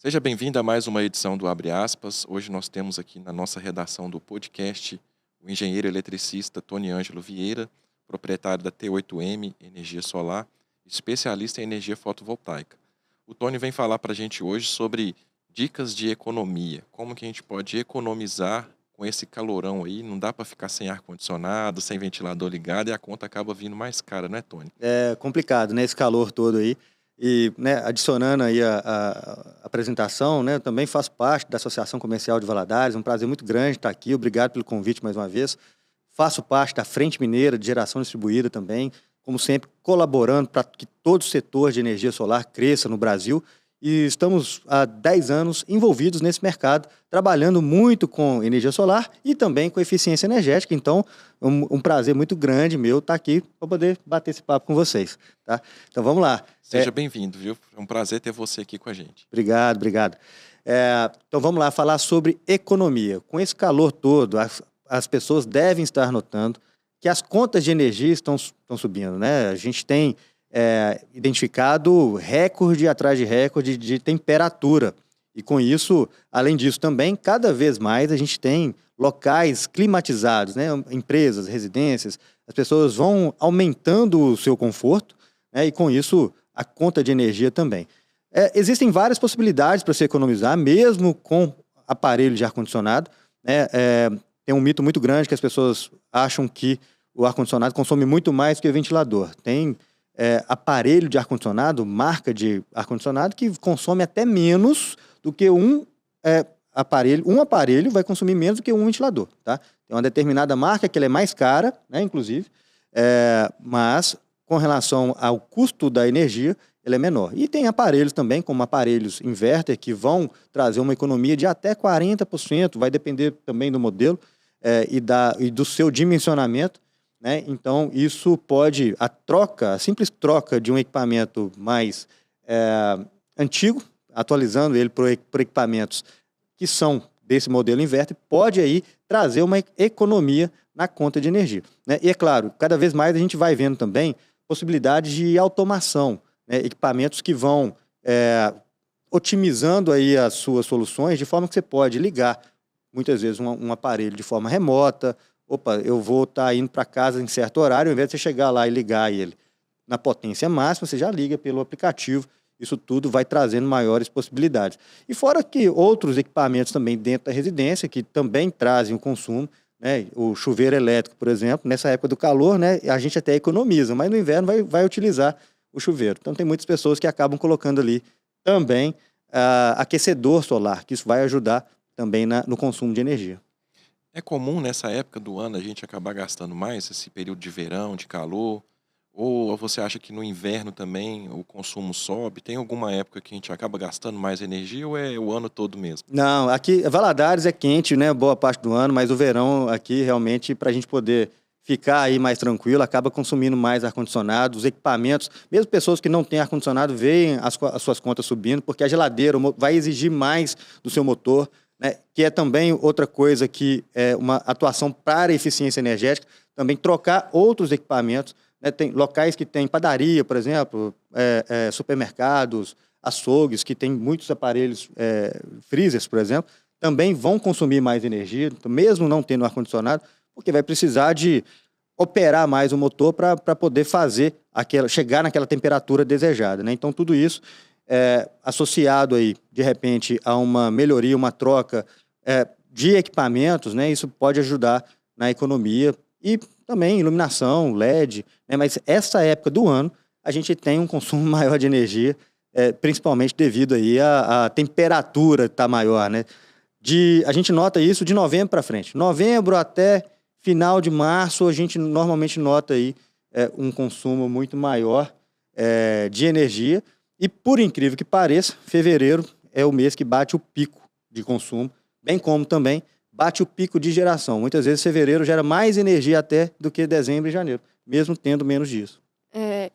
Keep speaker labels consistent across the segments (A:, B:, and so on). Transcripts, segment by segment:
A: Seja bem-vindo a mais uma edição do Abre Aspas. Hoje nós temos aqui na nossa redação do podcast o engenheiro eletricista Tony Ângelo Vieira, proprietário da T8M Energia Solar, especialista em energia fotovoltaica. O Tony vem falar para a gente hoje sobre dicas de economia, como que a gente pode economizar com esse calorão aí. Não dá para ficar sem ar-condicionado, sem ventilador ligado e a conta acaba vindo mais cara, né, Tony?
B: É complicado, né, esse calor todo aí. E, né, adicionando aí a apresentação, né, eu também faço parte da Associação Comercial de Valadares. Um prazer muito grande estar aqui. Obrigado pelo convite mais uma vez. Faço parte da Frente Mineira de Geração Distribuída também, como sempre, colaborando para que todo o setor de energia solar cresça no Brasil. E estamos há 10 anos envolvidos nesse mercado, trabalhando muito com energia solar e também com eficiência energética. Então, um prazer muito grande meu estar aqui para poder bater esse papo com vocês. Tá? Então, vamos lá.
A: Seja bem-vindo, viu? É um prazer ter você aqui com a gente.
B: Obrigado, obrigado. Então, vamos lá falar sobre economia. Com esse calor todo, as pessoas devem estar notando que as contas de energia estão subindo, né? A gente tem identificado recorde atrás de recorde de temperatura. E com isso, além disso também, cada vez mais a gente tem locais climatizados, né? Empresas, residências, as pessoas vão aumentando o seu conforto, né? E com isso a conta de energia também. Existem várias possibilidades para se economizar, mesmo com aparelho de ar-condicionado, né? Tem um mito muito grande que as pessoas acham que o ar-condicionado consome muito mais que o ventilador. Tem aparelho de ar-condicionado, marca de ar-condicionado, que consome até menos do que um aparelho. Um aparelho vai consumir menos do que um ventilador, tá? Tem uma determinada marca que ela é mais cara, né, inclusive, mas com relação ao custo da energia, ele é menor. E tem aparelhos também, como aparelhos inverter, que vão trazer uma economia de até 40%, vai depender também do modelo e do seu dimensionamento. Né? Então, isso pode, a simples troca de um equipamento mais antigo, atualizando ele por equipamentos que são desse modelo inverter, pode aí trazer uma economia na conta de energia. Né? E é claro, cada vez mais a gente vai vendo também possibilidades de automação, né? Equipamentos que vão otimizando aí as suas soluções, de forma que você pode ligar, muitas vezes, um aparelho de forma remota. Opa, eu vou estar indo para casa em certo horário, ao invés de você chegar lá e ligar ele na potência máxima, você já liga pelo aplicativo. Isso tudo vai trazendo maiores possibilidades. E fora que outros equipamentos também dentro da residência, que também trazem o consumo, né? O chuveiro elétrico, por exemplo, nessa época do calor, né, a gente até economiza, mas no inverno vai utilizar o chuveiro. Então tem muitas pessoas que acabam colocando ali também aquecedor solar, que isso vai ajudar também no consumo de energia.
A: É comum nessa época do ano a gente acabar gastando mais, esse período de verão, de calor? Ou você acha que no inverno também o consumo sobe? Tem alguma época que a gente acaba gastando mais energia ou é o ano todo mesmo?
B: Não, aqui Valadares é quente, né, boa parte do ano, mas o verão aqui realmente, para a gente poder ficar aí mais tranquilo, acaba consumindo mais ar-condicionado, os equipamentos, mesmo pessoas que não têm ar-condicionado veem as suas contas subindo, porque a geladeira vai exigir mais do seu motor, né, que é também outra coisa que é uma atuação para a eficiência energética, também trocar outros equipamentos, né, tem locais que tem padaria, por exemplo, supermercados, açougues, que tem muitos aparelhos, freezers, por exemplo, também vão consumir mais energia, mesmo não tendo ar-condicionado, porque vai precisar de operar mais o motor para poder chegar naquela temperatura desejada, né? Então, tudo isso associado aí, de repente, a uma melhoria, uma troca de equipamentos, né? Isso pode ajudar na economia e também iluminação, LED, né? Mas essa época do ano, a gente tem um consumo maior de energia, principalmente devido aí à temperatura estar maior, né? A gente nota isso de novembro para frente. Novembro até final de março, a gente normalmente nota aí um consumo muito maior de energia. E, por incrível que pareça, fevereiro é o mês que bate o pico de consumo, bem como também bate o pico de geração. Muitas vezes, fevereiro gera mais energia até do que dezembro e janeiro, mesmo tendo menos dias.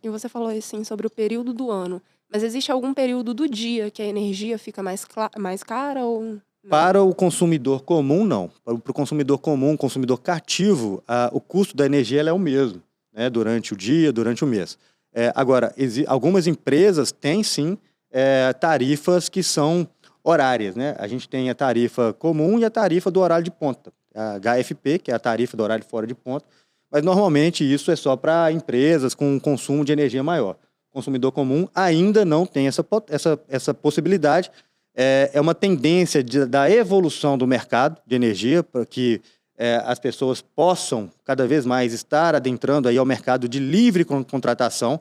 C: E você falou assim sobre o período do ano, mas existe algum período do dia que a energia fica mais cara ou não?
B: Para o consumidor comum, não. Para o consumidor comum, consumidor cativo, o custo da energia é o mesmo, né, durante o dia, durante o mês. Agora, algumas empresas têm, sim, tarifas que são horárias, né? A gente tem a tarifa comum e a tarifa do horário de ponta. A HFP, que é a tarifa do horário fora de ponta, mas normalmente isso é só para empresas com consumo de energia maior. O consumidor comum ainda não tem essa possibilidade. É uma tendência da evolução do mercado de energia para que as pessoas possam cada vez mais estar adentrando aí ao mercado de livre contratação.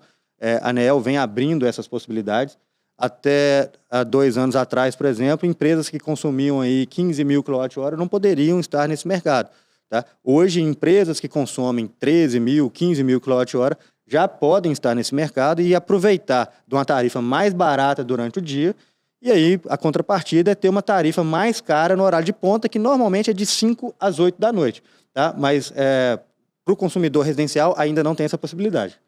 B: A ANEEL vem abrindo essas possibilidades. Até há 2 anos atrás, por exemplo, empresas que consumiam aí 15 mil kWh não poderiam estar nesse mercado. Tá? Hoje, empresas que consomem 13 mil, 15 mil kWh já podem estar nesse mercado e aproveitar de uma tarifa mais barata durante o dia. E aí, a contrapartida é ter uma tarifa mais cara no horário de ponta, que normalmente é de 5 às 8 da noite. Tá? Mas para o consumidor residencial ainda não tem essa possibilidade.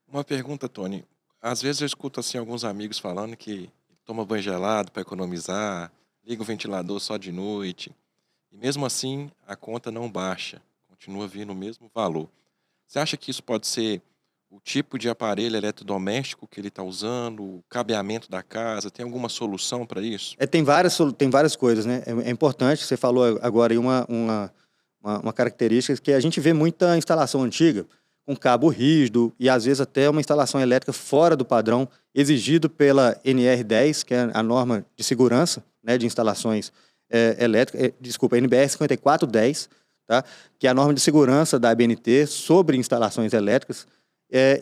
A: Uma pergunta, Tony. Às vezes eu escuto assim alguns amigos falando que toma banho gelado para economizar, liga o ventilador só de noite. E mesmo assim, a conta não baixa, continua vindo o mesmo valor. Você acha que isso pode ser o tipo de aparelho eletrodoméstico que ele está usando, o cabeamento da casa? Tem alguma solução para isso?
B: Tem várias coisas, né? É importante, você falou agora aí uma característica que a gente vê muita instalação antiga, com cabo rígido e às vezes até uma instalação elétrica fora do padrão exigido pela NR10, que é a norma de segurança, né, de instalações elétricas, NBR 5410, tá, que é a norma de segurança da ABNT sobre instalações elétricas.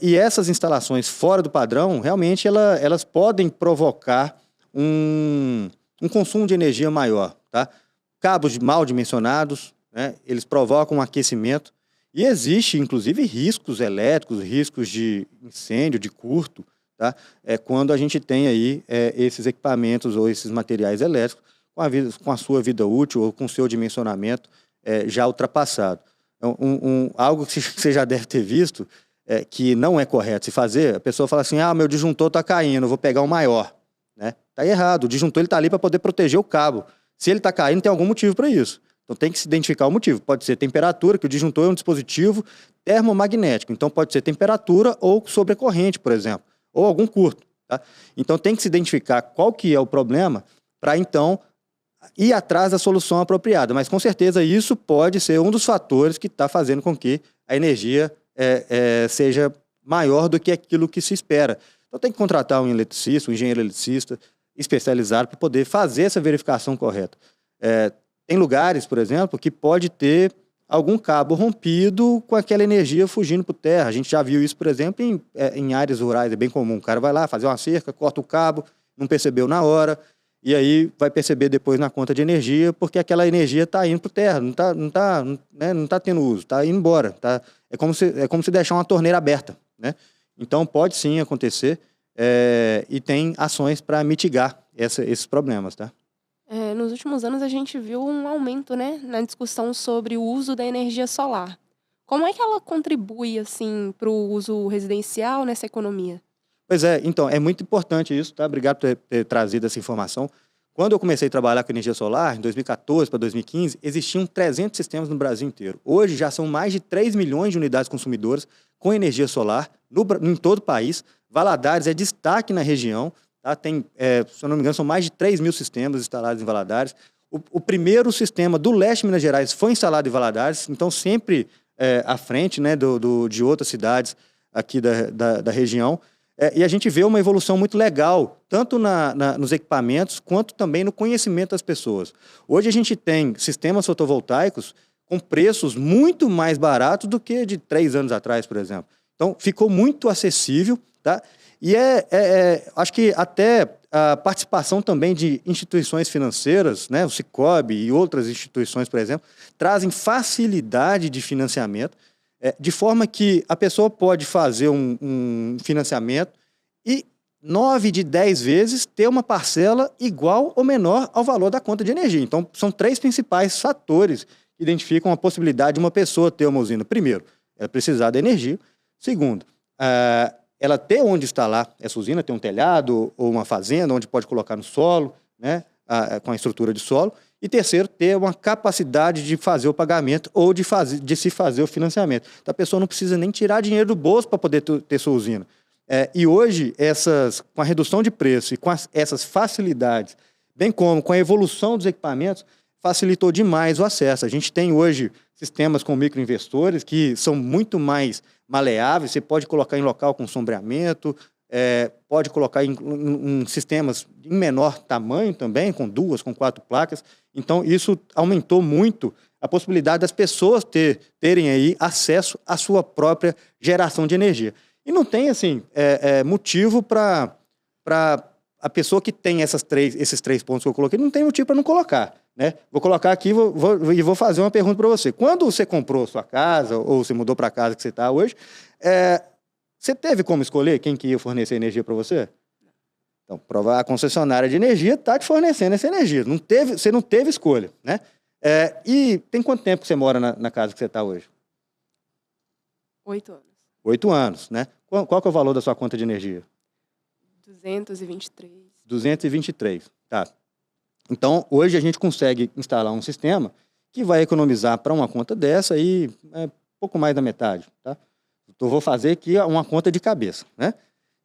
B: E essas instalações fora do padrão, realmente elas podem provocar um consumo de energia maior. Tá? Cabos mal dimensionados, né, eles provocam um aquecimento. E existe, inclusive, riscos elétricos, riscos de incêndio, de curto, tá? Quando a gente tem aí esses equipamentos ou esses materiais elétricos com a sua vida útil ou com o seu dimensionamento já ultrapassado. Algo que você já deve ter visto, que não é correto se fazer, a pessoa fala assim, meu disjuntor está caindo, eu vou pegar um maior. Está errado, o disjuntor está ali para poder proteger o cabo. Se ele está caindo, tem algum motivo para isso. Então tem que se identificar o motivo. Pode ser temperatura, que o disjuntor é um dispositivo termomagnético. Então pode ser temperatura ou sobrecorrente, por exemplo, ou algum curto. Tá? Então tem que se identificar qual que é o problema para então ir atrás da solução apropriada. Mas com certeza isso pode ser um dos fatores que está fazendo com que a energia seja maior do que aquilo que se espera. Então tem que contratar um eletricista, um engenheiro eletricista especializado para poder fazer essa verificação correta. Tem lugares, por exemplo, que pode ter algum cabo rompido com aquela energia fugindo por terra. A gente já viu isso, por exemplo, em áreas rurais, é bem comum. O cara vai lá fazer uma cerca, corta o cabo, não percebeu na hora, e aí vai perceber depois na conta de energia, porque aquela energia está indo por terra, não tá tendo uso, está indo embora. Tá? É como se deixar uma torneira aberta. Né? Então pode sim acontecer, e tem ações para mitigar esses problemas, tá?
C: Nos últimos anos a gente viu um aumento, né, na discussão sobre o uso da energia solar. Como é que ela contribui assim, para o uso residencial nessa economia?
B: Pois então, é muito importante isso, tá? Obrigado por ter trazido essa informação. Quando eu comecei a trabalhar com energia solar, em 2014 para 2015, existiam 300 sistemas no Brasil inteiro. Hoje já são mais de 3 milhões de unidades consumidoras com energia solar em todo o país. Valadares é destaque na região. Tá? Tem, se eu não me engano, são mais de 3 mil sistemas instalados em Valadares. O primeiro sistema do leste de Minas Gerais foi instalado em Valadares, então sempre à frente, né, de outras cidades aqui da região. E a gente vê uma evolução muito legal, tanto nos equipamentos, quanto também no conhecimento das pessoas. Hoje a gente tem sistemas fotovoltaicos com preços muito mais baratos do que de 3 anos atrás, por exemplo. Então, ficou muito acessível, tá? E acho que até a participação também de instituições financeiras, né, o Sicob e outras instituições, por exemplo, trazem facilidade de financiamento, de forma que a pessoa pode fazer um financiamento e 9 de 10 vezes ter uma parcela igual ou menor ao valor da conta de energia. Então, são 3 principais fatores que identificam a possibilidade de uma pessoa ter uma usina. Primeiro, ela precisar da energia. Segundo, ela ter onde instalar essa usina, ter um telhado ou uma fazenda onde pode colocar no solo, né, com a estrutura de solo. E terceiro, ter uma capacidade de fazer o pagamento ou de se fazer o financiamento. Então, a pessoa não precisa nem tirar dinheiro do bolso para poder ter sua usina. E hoje, com a redução de preço e com essas facilidades bem como com a evolução dos equipamentos, facilitou demais o acesso. A gente tem hoje sistemas com microinversores que são muito mais maleáveis, você pode colocar em local com sombreamento, pode colocar em sistemas em menor tamanho também, com 2, com 4 placas. Então, isso aumentou muito a possibilidade das pessoas terem aí acesso à sua própria geração de energia. E não tem, assim, motivo para a pessoa que tem esses 3 pontos que eu coloquei, não tem motivo para não colocar, né? Vou colocar aqui e vou fazer uma pergunta para você. Quando você comprou sua casa, ou você mudou para a casa que você está hoje, você teve como escolher quem que ia fornecer energia para você? Então, a concessionária de energia está te fornecendo essa energia. Você não teve escolha, né? E tem quanto tempo que você mora na casa que você está hoje?
C: 8 anos.
B: 8 anos, né? Qual que é o valor da sua conta de energia?
C: 223.
B: 223, tá. Então, hoje a gente consegue instalar um sistema que vai economizar para uma conta dessa aí pouco mais da metade, tá? Então, vou fazer aqui uma conta de cabeça, né?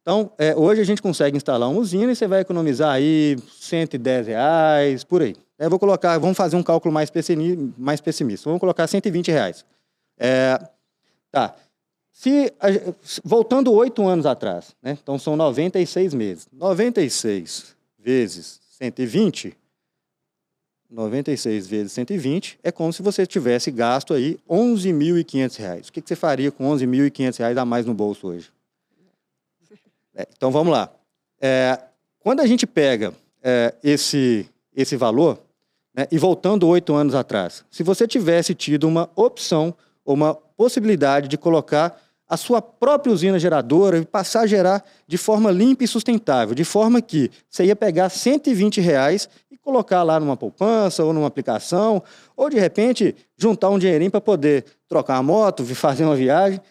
B: Então, hoje a gente consegue instalar uma usina e você vai economizar aí R$110, por aí. Vamos fazer um cálculo mais pessimista. Vamos colocar R$120. Tá. Voltando 8 anos atrás, né? Então são 96 meses. 96 vezes 120, 96 vezes 120 é como se você tivesse gasto aí R$11.500. O que você faria com R$11.500 a mais no bolso hoje? Então vamos lá. Quando a gente pega esse valor, né, e voltando 8 anos atrás, se você tivesse tido uma opção ou uma possibilidade de colocar a sua própria usina geradora e passar a gerar de forma limpa e sustentável, de forma que você ia pegar R$120 e colocar lá numa poupança ou numa aplicação, ou de repente juntar um dinheirinho para poder trocar uma moto, fazer uma viagem.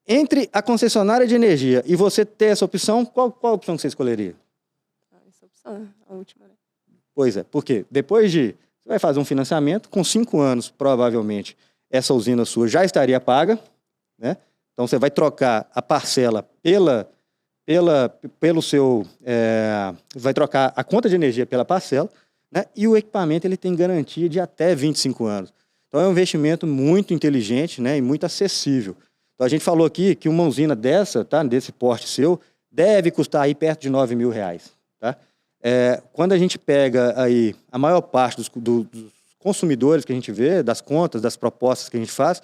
B: Entre a concessionária de energia e você ter essa opção, qual a opção que você escolheria?
C: Essa opção, a última, né?
B: Pois é, porque depois você vai fazer um financiamento, com 5 anos, provavelmente, essa usina sua já estaria paga, né? Então, você vai trocar a parcela pelo seu... vai trocar a conta de energia pela parcela, né? E o equipamento ele tem garantia de até 25 anos. Então, é um investimento muito inteligente, né? E muito acessível. Então, a gente falou aqui que uma usina dessa, tá? Desse porte seu, deve custar aí perto de R$9.000, tá? Quando a gente pega aí a maior parte dos consumidores que a gente vê, das contas, das propostas que a gente faz,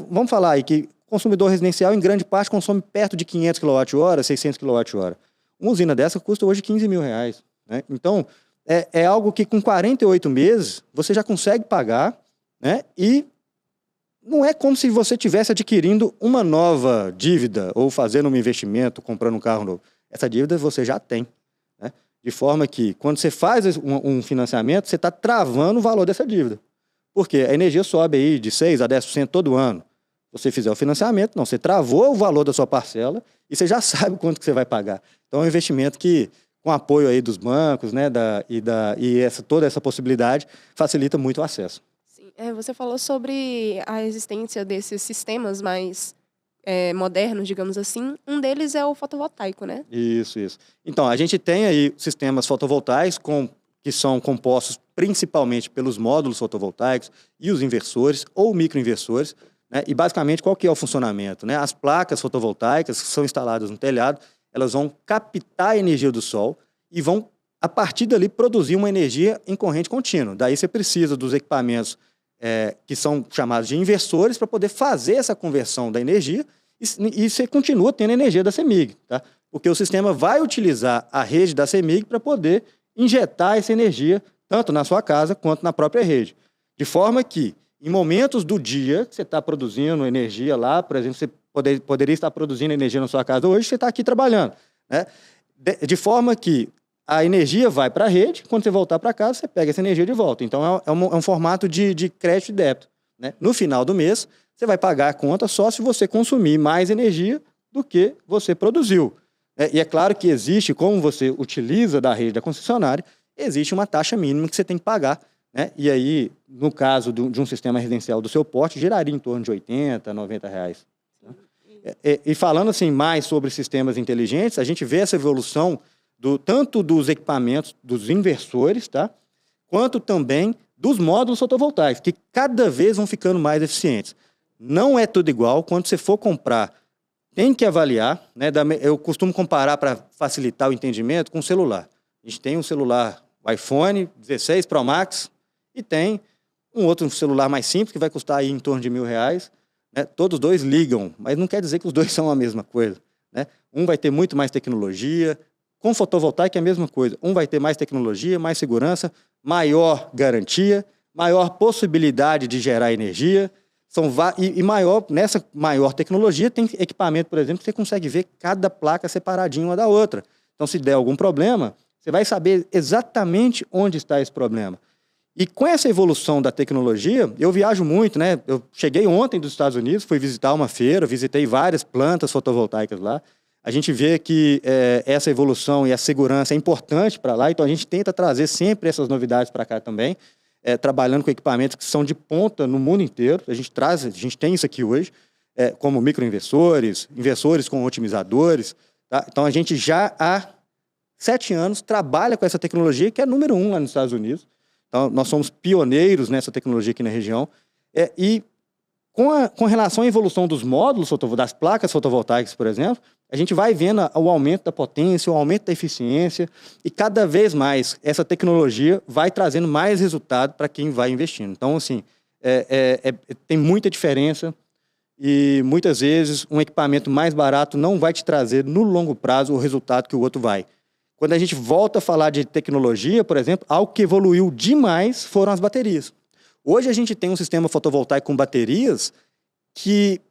B: vamos falar aí que o consumidor residencial, em grande parte, consome perto de 500 kWh, 600 kWh. Uma usina dessa custa hoje R$15.000, né? Então, é algo que com 48 meses você já consegue pagar, né? E não é como se você estivesse adquirindo uma nova dívida ou fazendo um investimento, comprando um carro novo. Essa dívida você já tem, né? De forma que, quando você faz um financiamento, você está travando o valor dessa dívida. Porque a energia sobe aí de 6% a 10% todo ano. Se você fizer o financiamento, não, você travou o valor da sua parcela e você já sabe quanto que você vai pagar. Então, é um investimento que, com apoio aí dos bancos, né, toda essa possibilidade, facilita muito o acesso.
C: Sim. Você falou sobre a existência desses sistemas mais modernos, digamos assim. Um deles é o fotovoltaico, né?
B: Isso. Então, a gente tem aí sistemas fotovoltaicos que são compostos principalmente pelos módulos fotovoltaicos e os inversores ou microinversores, né? E basicamente qual que é o funcionamento, né? As placas fotovoltaicas que são instaladas no telhado, elas vão captar a energia do sol e vão, a partir dali, produzir uma energia em corrente contínua. Daí você precisa dos equipamentos que são chamados de inversores para poder fazer essa conversão da energia e você continua tendo energia da CEMIG, tá? Porque o sistema vai utilizar a rede da CEMIG para poder injetar essa energia tanto na sua casa quanto na própria rede. De forma que, em momentos do dia que você está produzindo energia lá, por exemplo, você poderia estar produzindo energia na sua casa hoje, você está aqui trabalhando, né? De forma que a energia vai para a rede, quando você voltar para casa, você pega essa energia de volta. Então, é um formato de crédito e débito, né? No final do mês, você vai pagar a conta só se você consumir mais energia do que você produziu. E é claro que existe, como você utiliza da rede da concessionária, existe uma taxa mínima que você tem que pagar, né? E aí, no caso de um sistema residencial do seu porte, geraria em torno de R$80, R$90. Né? E falando assim mais sobre sistemas inteligentes, a gente vê essa evolução tanto dos equipamentos, dos inversores, tá? Quanto também dos módulos fotovoltaicos, que cada vez vão ficando mais eficientes. Não é tudo igual. Quando você for comprar, tem que avaliar, né? Eu costumo comparar, para facilitar o entendimento, com o celular. A gente tem um celular, o iPhone 16 Pro Max, e tem um outro celular mais simples, que vai custar aí em torno de R$1.000. Né? Todos os dois ligam, mas não quer dizer que os dois são a mesma coisa. Né? Um vai ter muito mais tecnologia, com fotovoltaica é a mesma coisa. Um vai ter mais tecnologia, mais segurança, maior garantia, maior possibilidade de gerar energia. Nessa maior tecnologia tem equipamento, por exemplo, que você consegue ver cada placa separadinha uma da outra. Então, se der algum problema, você vai saber exatamente onde está esse problema. E com essa evolução da tecnologia, eu viajo muito, né? Eu cheguei ontem dos Estados Unidos, fui visitar uma feira, visitei várias plantas fotovoltaicas lá. A gente vê que essa evolução e a segurança é importante para lá, então a gente tenta trazer sempre essas novidades para cá também, trabalhando com equipamentos que são de ponta no mundo inteiro. A gente tem isso aqui hoje, como microinversores, inversores com otimizadores. Tá? Então a gente já há 7 anos trabalha com essa tecnologia, que é número 1 lá nos Estados Unidos. Então, nós somos pioneiros nessa tecnologia aqui na região. E com relação à evolução dos módulos, das placas fotovoltaicas, por exemplo, a gente vai vendo o aumento da potência, o aumento da eficiência, e cada vez mais essa tecnologia vai trazendo mais resultado para quem vai investindo. Então, assim, tem muita diferença, e muitas vezes um equipamento mais barato não vai te trazer no longo prazo o resultado que o outro vai. Quando a gente volta a falar de tecnologia, por exemplo, algo que evoluiu demais foram as baterias. Hoje a gente tem um sistema fotovoltaico com baterias que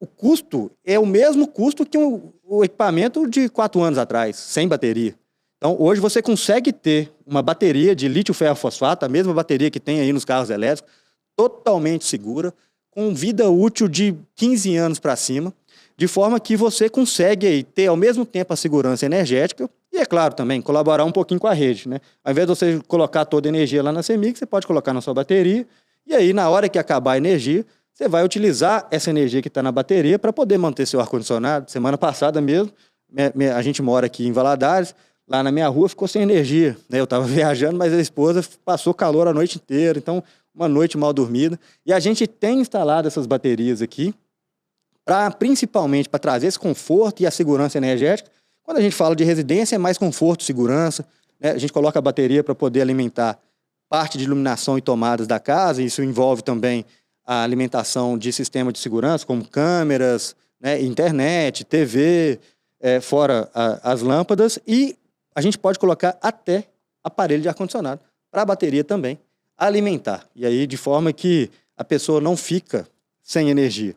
B: o custo é o mesmo custo que o equipamento de 4 anos atrás, sem bateria. Então, hoje você consegue ter uma bateria de lítio-ferro-fosfato, a mesma bateria que tem aí nos carros elétricos, totalmente segura, com vida útil de 15 anos para cima, de forma que você consegue aí ter ao mesmo tempo a segurança energética e, é claro, também colaborar um pouquinho com a rede. Né? Ao invés de você colocar toda a energia lá na CEMIG, você pode colocar na sua bateria, e aí, na hora que acabar a energia, você vai utilizar essa energia que está na bateria para poder manter seu ar-condicionado. Semana passada mesmo, a gente mora aqui em Valadares, lá na minha rua ficou sem energia. Né? Eu estava viajando, mas a esposa passou calor a noite inteira, então uma noite mal dormida. E a gente tem instalado essas baterias aqui, principalmente para trazer esse conforto e a segurança energética. Quando a gente fala de residência, é mais conforto, segurança. Né? A gente coloca a bateria para poder alimentar parte de iluminação e tomadas da casa. Isso envolve também a alimentação de sistema de segurança, como câmeras, né? Internet, TV, fora as lâmpadas. E a gente pode colocar até aparelho de ar-condicionado para a bateria também alimentar. E aí, de forma que a pessoa não fica sem energia.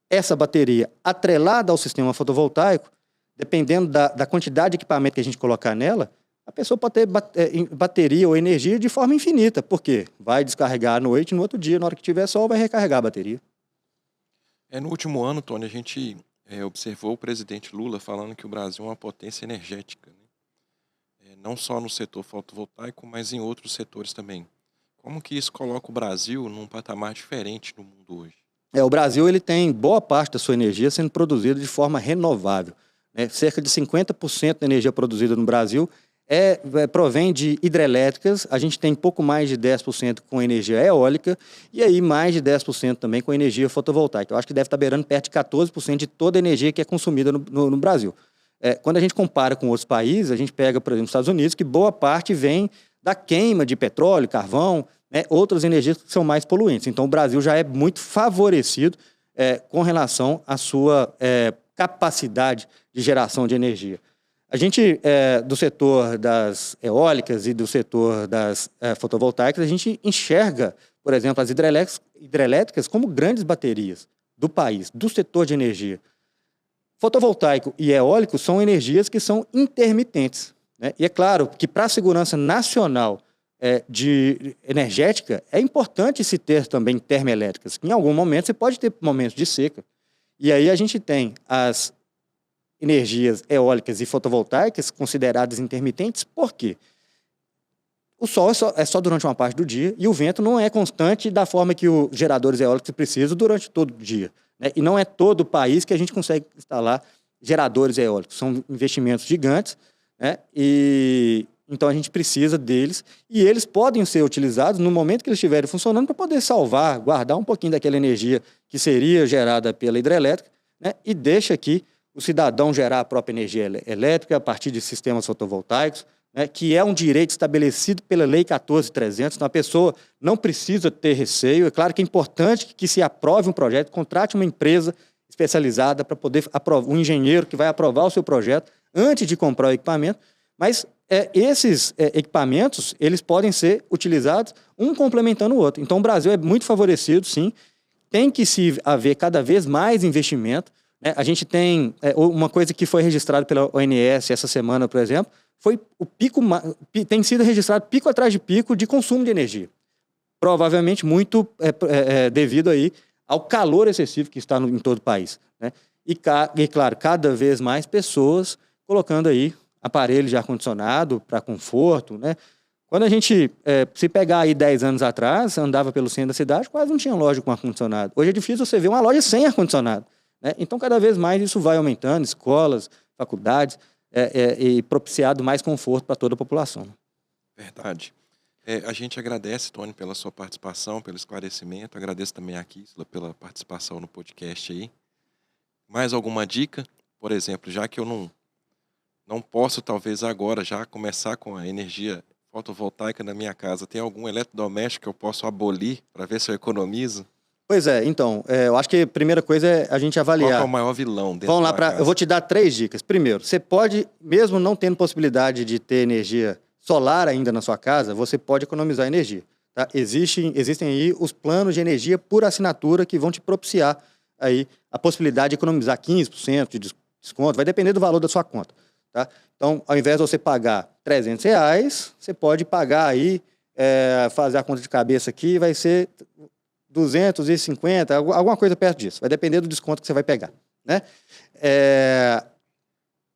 B: Essa bateria atrelada ao sistema fotovoltaico, dependendo da quantidade de equipamento que a gente colocar nela, a pessoa pode ter bateria ou energia de forma infinita. Por quê? Vai descarregar à noite, no outro dia, na hora que tiver sol, vai recarregar a bateria.
A: No último ano, Tony, a gente observou o presidente Lula falando que o Brasil é uma potência energética. Né? Não só no setor fotovoltaico, mas em outros setores também. Como que isso coloca o Brasil num patamar diferente no mundo hoje?
B: O Brasil ele tem boa parte da sua energia sendo produzida de forma renovável. Né? Cerca de 50% da energia produzida no Brasil provém de hidrelétricas. A gente tem pouco mais de 10% com energia eólica e aí mais de 10% também com energia fotovoltaica. Eu acho que deve estar beirando perto de 14% de toda a energia que é consumida no Brasil. Quando a gente compara com outros países, a gente pega, por exemplo, os Estados Unidos, que boa parte vem da queima de petróleo, carvão, né, outras energias que são mais poluentes. Então, o Brasil já é muito favorecido com relação à sua capacidade de geração de energia. A gente, do setor das eólicas e do setor das fotovoltaicas, a gente enxerga, por exemplo, as hidrelétricas como grandes baterias do país, do setor de energia. Fotovoltaico e eólico são energias que são intermitentes. Né? E é claro que para a segurança nacional de energética, é importante se ter também termoelétricas. Em algum momento você pode ter momentos de seca. E aí a gente tem as energias eólicas e fotovoltaicas consideradas intermitentes. Por quê? O sol é só durante uma parte do dia e o vento não é constante da forma que os geradores eólicos precisam durante todo o dia. Né? E não é todo o país que a gente consegue instalar geradores eólicos. São investimentos gigantes. né? E então a gente precisa deles e eles podem ser utilizados no momento que eles estiverem funcionando para poder salvar, guardar um pouquinho daquela energia que seria gerada pela hidrelétrica, né? E deixa aqui o cidadão gerar a própria energia elétrica a partir de sistemas fotovoltaicos, né? Que é um direito estabelecido pela Lei 14.300. Então a pessoa não precisa ter receio. É claro que é importante que se aprove um projeto, contrate uma empresa especializada para poder aprovar, um engenheiro que vai aprovar o seu projeto antes de comprar o equipamento, mas esses equipamentos, eles podem ser utilizados um complementando o outro. Então, o Brasil é muito favorecido, sim. Tem que se haver cada vez mais investimento, né? A gente tem uma coisa que foi registrada pela ONS essa semana, por exemplo, foi o pico, tem sido registrado pico atrás de pico de consumo de energia. Provavelmente muito devido aí ao calor excessivo que está em todo o país, né? E, claro, cada vez mais pessoas colocando aí aparelhos de ar-condicionado para conforto, né? Quando a gente, se pegar aí 10 anos atrás, andava pelo centro da cidade, quase não tinha loja com ar-condicionado. Hoje é difícil você ver uma loja sem ar-condicionado, né? Então, cada vez mais isso vai aumentando, escolas, faculdades, e propiciado mais conforto para toda a população.
A: Verdade. A gente agradece, Tony, pela sua participação, pelo esclarecimento. Agradeço também a Kisla pela participação no podcast aí. Mais alguma dica? Por exemplo, já que eu não posso, talvez agora, já começar com a energia fotovoltaica na minha casa, tem algum eletrodoméstico que eu posso abolir para ver se eu economizo?
B: Pois então, eu acho que a primeira coisa é a gente avaliar.
A: Qual é o maior vilão dentro
B: Vamos lá,
A: da casa?
B: eu vou te dar 3 dicas. Primeiro, você pode, mesmo não tendo possibilidade de ter energia solar ainda na sua casa, você pode economizar energia, tá? Existem aí os planos de energia por assinatura que vão te propiciar aí a possibilidade de economizar 15% de desconto, vai depender do valor da sua conta, tá? Então, ao invés de você pagar R$300, você pode pagar aí, fazer a conta de cabeça aqui, vai ser 250, alguma coisa perto disso. Vai depender do desconto que você vai pegar, né?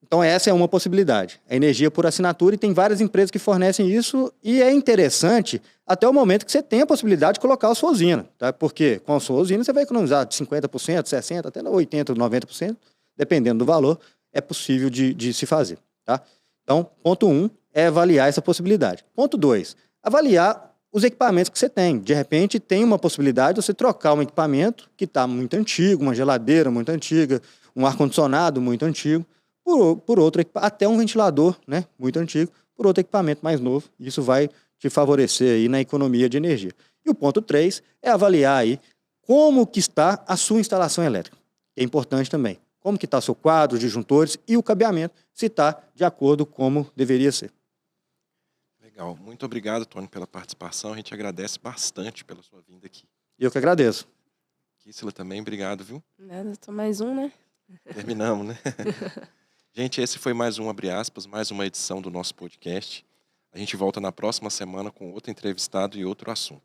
B: Então, essa é uma possibilidade. A energia por assinatura, e tem várias empresas que fornecem isso, e é interessante até o momento que você tem a possibilidade de colocar a sua usina, tá? Porque com a sua usina você vai economizar de 50%, 60%, até 80%, 90%, dependendo do valor, é possível de se fazer, tá? Então, ponto 1 é avaliar essa possibilidade. Ponto 2, avaliar os equipamentos que você tem. De repente, tem uma possibilidade de você trocar um equipamento que está muito antigo, uma geladeira muito antiga, um ar-condicionado muito antigo, por outro equipamento, até um ventilador, né, muito antigo, por outro equipamento mais novo. Isso vai te favorecer aí na economia de energia. E o ponto 3 é avaliar aí como que está a sua instalação elétrica. É importante também. Como que está o seu quadro, os disjuntores e o cabeamento, se está de acordo como deveria ser.
A: Legal. Muito obrigado, Tony, pela participação. A gente agradece bastante pela sua vinda aqui.
B: E eu que agradeço.
A: Kisla também, obrigado, viu?
C: Nada, só mais um, né?
A: Terminamos, né? Gente, esse foi mais um Abre Aspas, mais uma edição do nosso podcast. A gente volta na próxima semana com outro entrevistado e outro assunto.